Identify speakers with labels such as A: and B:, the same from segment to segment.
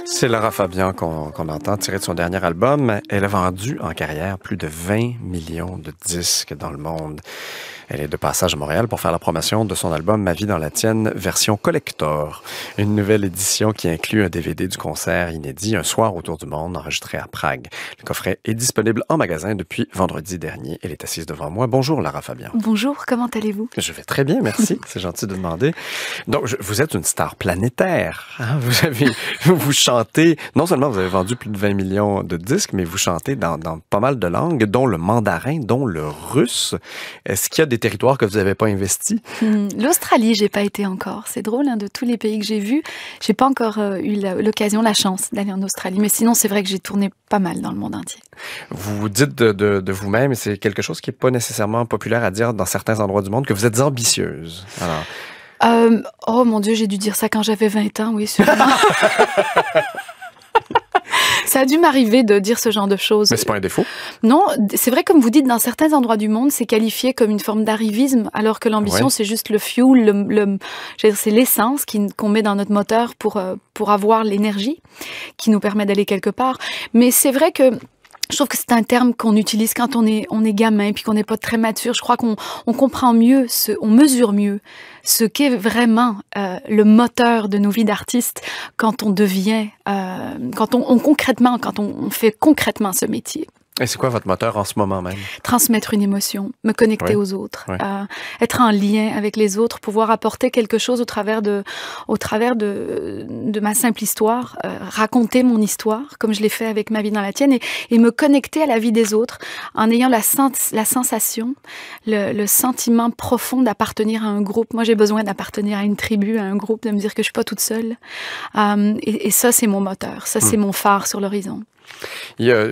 A: C'est Lara Fabian qu'on entend tiré de son dernier album. Elle a vendu en carrière plus de 20 millions de disques dans le monde. Elle est de passage à Montréal pour faire la promotion de son album Ma vie dans la tienne, version collector. Une nouvelle édition qui inclut un DVD du concert inédit Un soir autour du monde, enregistré à Prague. Le coffret est disponible en magasin depuis vendredi dernier. Elle est assise devant moi. Bonjour Lara Fabian.
B: Bonjour, comment allez-vous?
A: Je vais très bien, merci. C'est gentil de demander. Donc, vous êtes une star planétaire. Hein? Vous chantez, non seulement vous avez vendu plus de 20 millions de disques, mais vous chantez dans pas mal de langues, dont le mandarin, dont le russe. Est-ce qu'il y a des territoires que vous n'avez pas investis?
B: L'Australie, j'ai pas été encore. C'est drôle, hein, de tous les pays que j'ai vus, j'ai pas encore eu l'occasion, la chance d'aller en Australie. Mais sinon, c'est vrai que j'ai tourné pas mal dans le monde entier.
A: Vous dites de vous-même, et c'est quelque chose qui n'est pas nécessairement populaire à dire dans certains endroits du monde, que vous êtes ambitieuse. Alors...
B: oh mon Dieu, j'ai dû dire ça quand j'avais 20 ans, oui, sûrement. Ça a dû m'arriver de dire ce genre de choses.
A: Mais c'est pas un défaut?
B: Non, c'est vrai, comme vous dites, dans certains endroits du monde, c'est qualifié comme une forme d'arrivisme, alors que l'ambition, c'est juste le fuel, c'est l'essence qu'on met dans notre moteur pour avoir l'énergie qui nous permet d'aller quelque part. Mais c'est vrai que je trouve que c'est un terme qu'on utilise quand on est gamin puis qu'on n'est pas très mature. Je crois qu'on comprend mieux, on mesure mieux ce qu'est vraiment le moteur de nos vies d'artistes quand on devient, quand on fait concrètement ce métier.
A: Et c'est quoi votre moteur en ce moment même?
B: Transmettre une émotion, me connecter aux autres, être en lien avec les autres, pouvoir apporter quelque chose au travers de ma simple histoire, raconter mon histoire, comme je l'ai fait avec Ma vie dans la tienne, et me connecter à la vie des autres en ayant la sensation, le sentiment profond d'appartenir à un groupe. Moi, j'ai besoin d'appartenir à une tribu, à un groupe, de me dire que je suis pas toute seule. Et ça, c'est mon moteur. Ça, c'est mon phare sur l'horizon.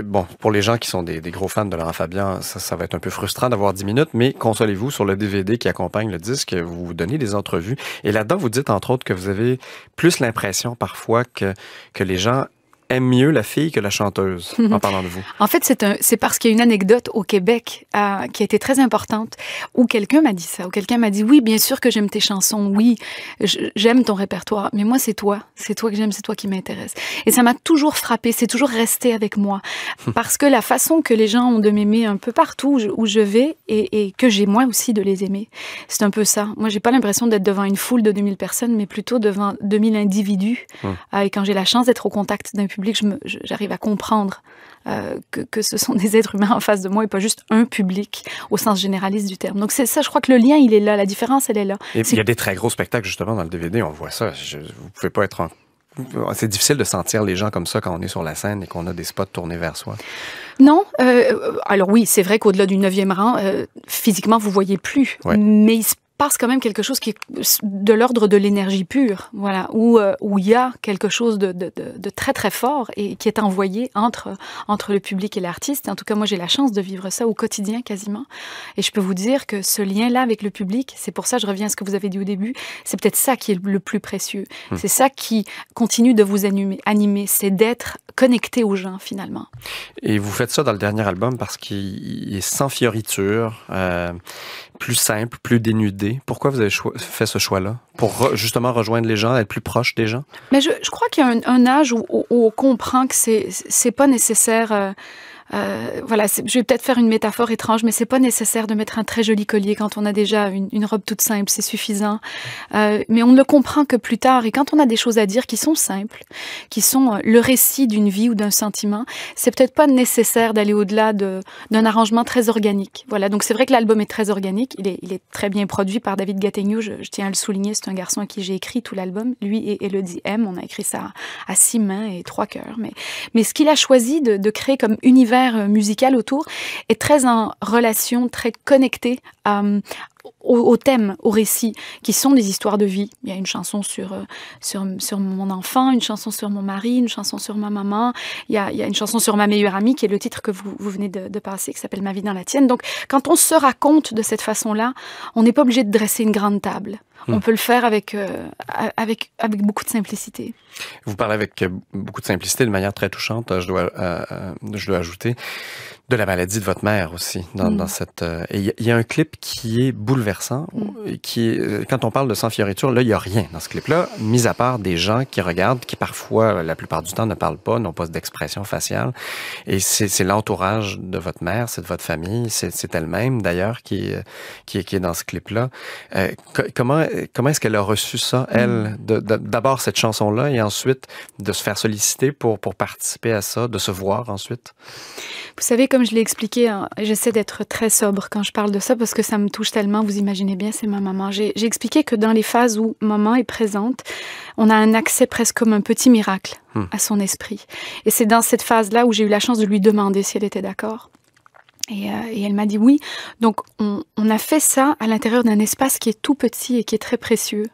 A: Bon, pour les gens qui sont des gros fans de Lara Fabian, ça va être un peu frustrant d'avoir 10 minutes, mais consolez-vous, sur le DVD qui accompagne le disque, vous donnez des entrevues. Et là-dedans, vous dites, entre autres, que vous avez plus l'impression parfois que les gens aiment mieux la fille que la chanteuse, en parlant de vous.
B: En fait, c'est parce qu'il y a une anecdote au Québec qui a été très importante, où quelqu'un m'a dit ça, où quelqu'un m'a dit, oui, bien sûr que j'aime tes chansons, oui, j'aime ton répertoire, mais moi, c'est toi que j'aime, c'est toi qui m'intéresse. Et ça m'a toujours frappée, c'est toujours resté avec moi, parce que la façon que les gens ont de m'aimer un peu partout où je vais, et que j'ai moi aussi de les aimer, c'est un peu ça. Moi, j'ai pas l'impression d'être devant une foule de 2000 personnes, mais plutôt devant 2000 individus. Et quand j'ai la chance d'être au contact d'un public, j'arrive à comprendre que ce sont des êtres humains en face de moi et pas juste un public au sens généraliste du terme. Donc c'est ça, je crois que le lien, il est là, la différence, elle est là.
A: Et il y a des très gros spectacles justement dans le DVD, on voit ça. Vous pouvez pas être C'est difficile de sentir les gens comme ça quand on est sur la scène et qu'on a des spots tournés vers soi.
B: Non. Alors oui, c'est vrai qu'au-delà du 9e rang, physiquement, vous voyez plus.
A: Ouais.
B: Mais il se passe quand même quelque chose qui est de l'ordre de l'énergie pure, voilà, où il y a quelque chose de très très fort et qui est envoyé entre le public et l'artiste. En tout cas, moi j'ai la chance de vivre ça au quotidien quasiment, et je peux vous dire que ce lien-là avec le public, c'est pour ça, je reviens à ce que vous avez dit au début, c'est peut-être ça qui est le plus précieux. C'est ça qui continue de vous animer, c'est d'être connecté aux gens finalement.
A: Et vous faites ça dans le dernier album parce qu'il est sans fioriture, plus simple, plus dénudé. Pourquoi vous avez fait ce choix-là? Pour justement rejoindre les gens, être plus proche des gens?
B: Mais je crois qu'il y a un âge où on comprend que c'est pas nécessaire... voilà, je vais peut-être faire une métaphore étrange, mais c'est pas nécessaire de mettre un très joli collier quand on a déjà une robe toute simple, c'est suffisant. Mais on ne le comprend que plus tard. Et quand on a des choses à dire qui sont simples, qui sont le récit d'une vie ou d'un sentiment, c'est peut-être pas nécessaire d'aller au-delà d'un arrangement très organique. Voilà, donc c'est vrai que l'album est très organique. Il est très bien produit par David Gattegno. Je tiens à le souligner, c'est un garçon à qui j'ai écrit tout l'album. Lui et Elodie M. On a écrit ça à 6 mains et 3 cœurs. Mais ce qu'il a choisi de créer comme univers musical autour est très en relation, très connecté aux thèmes, aux récits, qui sont des histoires de vie. Il y a une chanson sur mon enfant, une chanson sur mon mari, une chanson sur ma maman, il y a une chanson sur ma meilleure amie, qui est le titre que vous venez de passer, qui s'appelle Ma vie dans la tienne. Donc, quand on se raconte de cette façon-là, on n'est pas obligé de dresser une grande table. On peut le faire avec beaucoup de simplicité.
A: Vous parlez avec beaucoup de simplicité, de manière très touchante, je dois ajouter. de la maladie de votre mère aussi. Dans cette, il y a un clip qui est bouleversant, qui est, quand on parle de sans fioriture, là, il n'y a rien dans ce clip-là, mis à part des gens qui regardent, qui parfois, la plupart du temps, ne parlent pas, n'ont pas d'expression faciale. Et c'est l'entourage de votre mère, c'est de votre famille, c'est elle-même, d'ailleurs, qui est dans ce clip-là. Comment est-ce qu'elle a reçu ça, elle, d'abord cette chanson-là, et ensuite de se faire solliciter pour participer à ça, de se voir ensuite?
B: Vous savez, comme je l'ai expliqué, hein, j'essaie d'être très sobre quand je parle de ça parce que ça me touche tellement. Vous imaginez bien, c'est ma maman. J'ai expliqué que dans les phases où maman est présente, on a un accès presque comme un petit miracle à son esprit. Et c'est dans cette phase-là où j'ai eu la chance de lui demander si elle était d'accord. Et elle m'a dit oui. Donc, on a fait ça à l'intérieur d'un espace qui est tout petit et qui est très précieux.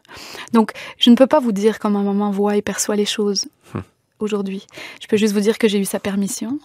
B: Donc, je ne peux pas vous dire comment maman voit et perçoit les choses aujourd'hui. Je peux juste vous dire que j'ai eu sa permission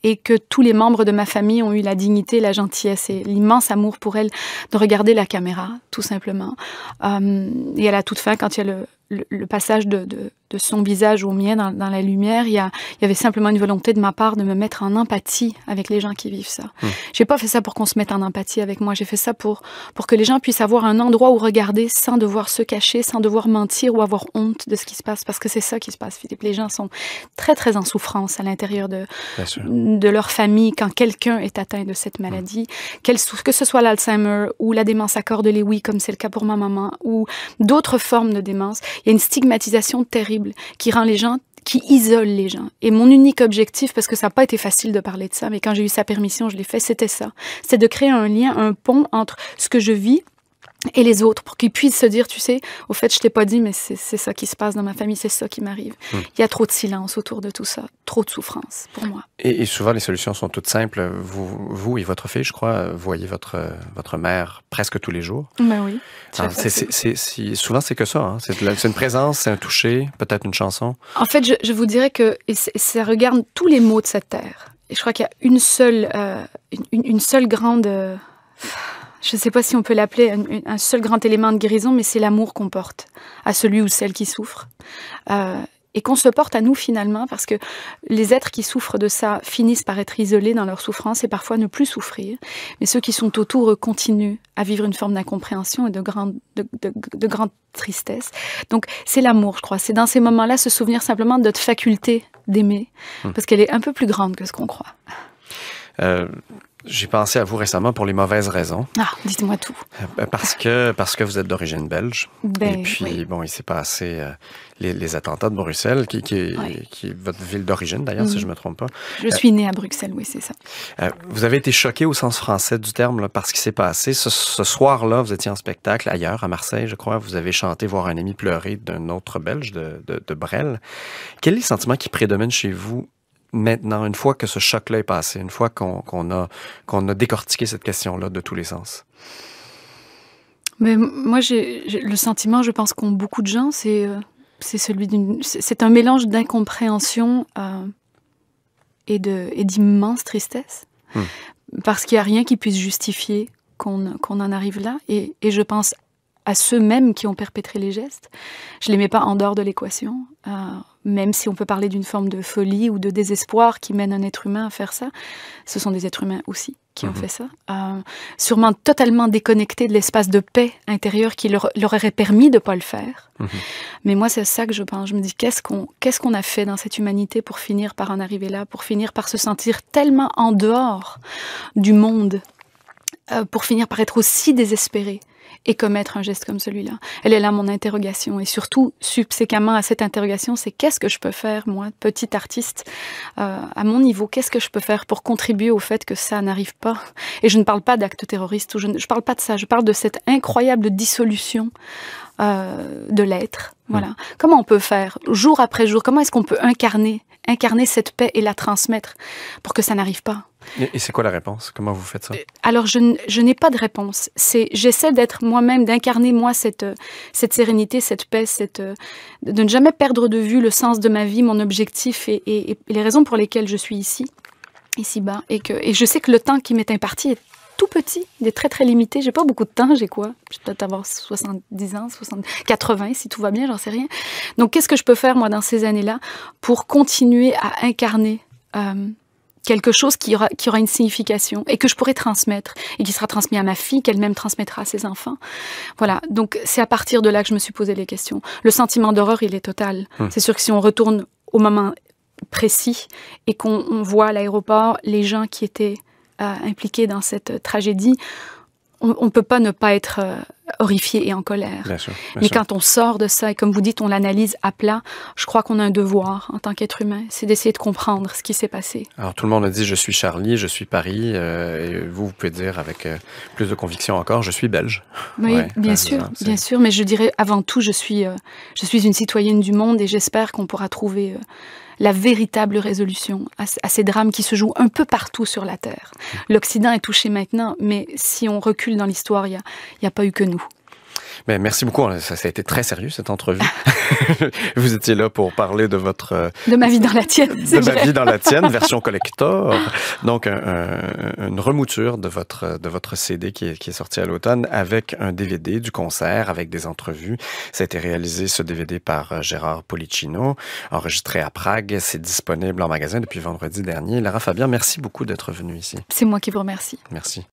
B: et que tous les membres de ma famille ont eu la dignité, la gentillesse et l'immense amour pour elle de regarder la caméra, tout simplement. Et à la toute fin, quand il y a le passage de son visage au mien dans la lumière, il y avait simplement une volonté de ma part de me mettre en empathie avec les gens qui vivent ça. J'ai pas fait ça pour qu'on se mette en empathie avec moi, j'ai fait ça pour que les gens puissent avoir un endroit où regarder sans devoir se cacher, sans devoir mentir ou avoir honte de ce qui se passe, parce que c'est ça qui se passe, Philippe. Les gens sont très, très en souffrance à l'intérieur de leur famille quand quelqu'un est atteint de cette maladie, que ce soit l'Alzheimer ou la démence à corps de Lewy, comme c'est le cas pour ma maman, ou d'autres formes de démence. Il y a une stigmatisation terrible qui rend les gens, qui isole les gens. Et mon unique objectif, parce que ça n'a pas été facile de parler de ça, mais quand j'ai eu sa permission, je l'ai fait, c'était ça. C'était de créer un lien, un pont entre ce que je vis et les autres, pour qu'ils puissent se dire, tu sais, au fait, je t'ai pas dit, mais c'est ça qui se passe dans ma famille, c'est ça qui m'arrive. Il y a trop de silence autour de tout ça, trop de souffrance pour moi.
A: Et souvent, les solutions sont toutes simples. Vous et votre fille, je crois, voyez votre mère presque tous les jours.
B: Ben oui.
A: Souvent, c'est que ça. Hein? C'est une présence, c'est un toucher, peut-être une chanson.
B: En fait, je vous dirais que ça regarde tous les maux de cette terre. Et je crois qu'il y a une seule grande... je ne sais pas si on peut l'appeler un seul grand élément de guérison, mais c'est l'amour qu'on porte à celui ou celle qui souffre. Et qu'on se porte à nous finalement, parce que les êtres qui souffrent de ça finissent par être isolés dans leur souffrance et parfois ne plus souffrir. Mais ceux qui sont autour, eux, continuent à vivre une forme d'incompréhension et de grande tristesse. Donc c'est l'amour, je crois. C'est dans ces moments-là se souvenir simplement de notre faculté d'aimer, parce qu'elle est un peu plus grande que ce qu'on croit.
A: J'ai pensé à vous récemment pour les mauvaises raisons.
B: Ah, dites-moi tout.
A: Parce que vous êtes d'origine belge. Et puis, bon, il s'est passé les attentats de Bruxelles, qui est votre ville d'origine, d'ailleurs, si je ne me trompe pas.
B: Je suis née à Bruxelles, oui, c'est ça.
A: Vous avez été choqué au sens français du terme là, par ce qui s'est passé. Ce soir-là, vous étiez en spectacle ailleurs, à Marseille, je crois. Vous avez chanté « Voir un ami pleurer » d'un autre Belge, de Brel. Quel est le sentiment qui prédomine chez vous maintenant, une fois que ce choc-là est passé, une fois qu'on a décortiqué cette question-là de tous les sens?
B: Mais moi, j'ai le sentiment, je pense qu'ont beaucoup de gens, c'est un mélange d'incompréhension et d'immense tristesse. Parce qu'il n'y a rien qui puisse justifier qu'on en arrive là. Et je pense à ceux mêmes qui ont perpétré les gestes. Je ne les mets pas en dehors de l'équation. Même si on peut parler d'une forme de folie ou de désespoir qui mène un être humain à faire ça, ce sont des êtres humains aussi qui ont fait ça. Sûrement totalement déconnectés de l'espace de paix intérieur qui leur aurait permis de ne pas le faire. Mais moi, c'est ça que je pense. Je me dis, qu'est-ce qu'on a fait dans cette humanité pour finir par en arriver là, pour finir par se sentir tellement en dehors du monde, pour finir par être aussi désespéré et commettre un geste comme celui-là. Elle est là, mon interrogation. Et surtout, subséquemment à cette interrogation, c'est qu'est-ce que je peux faire, moi, petite artiste, à mon niveau, qu'est-ce que je peux faire pour contribuer au fait que ça n'arrive pas? Et je ne parle pas d'actes terroristes, ou je ne parle pas de ça, je parle de cette incroyable dissolution de l'être. Voilà. Comment on peut faire, jour après jour, comment est-ce qu'on peut incarner cette paix et la transmettre pour que ça n'arrive pas?
A: Et c'est quoi la réponse? Comment vous faites ça?
B: Alors, je n'ai pas de réponse. J'essaie d'être moi-même, d'incarner moi cette sérénité, cette paix, de ne jamais perdre de vue le sens de ma vie, mon objectif et les raisons pour lesquelles je suis ici-bas. Et je sais que le temps qui m'est imparti est tout petit, il est très très limité. J'ai pas beaucoup de temps, j'ai quoi? Je vais peut-être avoir 70 ans, 80 si tout va bien, j'en sais rien. Donc qu'est-ce que je peux faire moi dans ces années-là pour continuer à incarner quelque chose qui aura une signification et que je pourrais transmettre et qui sera transmis à ma fille, qu'elle-même transmettra à ses enfants. Voilà, donc c'est à partir de là que je me suis posé les questions. Le sentiment d'horreur, il est total. C'est sûr que si on retourne au moment précis et qu'on voit à l'aéroport les gens qui étaient impliqués dans cette tragédie, on ne peut pas ne pas être horrifié et en colère.
A: Bien sûr,
B: Mais quand on sort de ça, et comme vous dites, on l'analyse à plat, je crois qu'on a un devoir en tant qu'être humain, c'est d'essayer de comprendre ce qui s'est passé.
A: Alors, tout le monde a dit « je suis Charlie, je suis Paris et vous pouvez dire avec plus de conviction encore « je suis belge ».
B: Oui, ouais, bien sûr, mais je dirais avant tout, je suis une citoyenne du monde et j'espère qu'on pourra trouver la véritable résolution à ces drames qui se jouent un peu partout sur la Terre. L'Occident est touché maintenant, mais si on recule dans l'histoire, il n'y a pas eu que nous.
A: Mais merci beaucoup. Ça a été très sérieux, cette entrevue. Vous étiez là pour parler de votre...
B: De ma vie dans la tienne.
A: De ma vie dans la tienne, version collector. Donc, une remouture de votre CD qui est sorti à l'automne avec un DVD du concert, avec des entrevues. Ça a été réalisé, ce DVD, par Gérard Policino, enregistré à Prague. C'est disponible en magasin depuis vendredi dernier. Lara Fabian, merci beaucoup d'être venue ici.
B: C'est moi qui vous remercie.
A: Merci.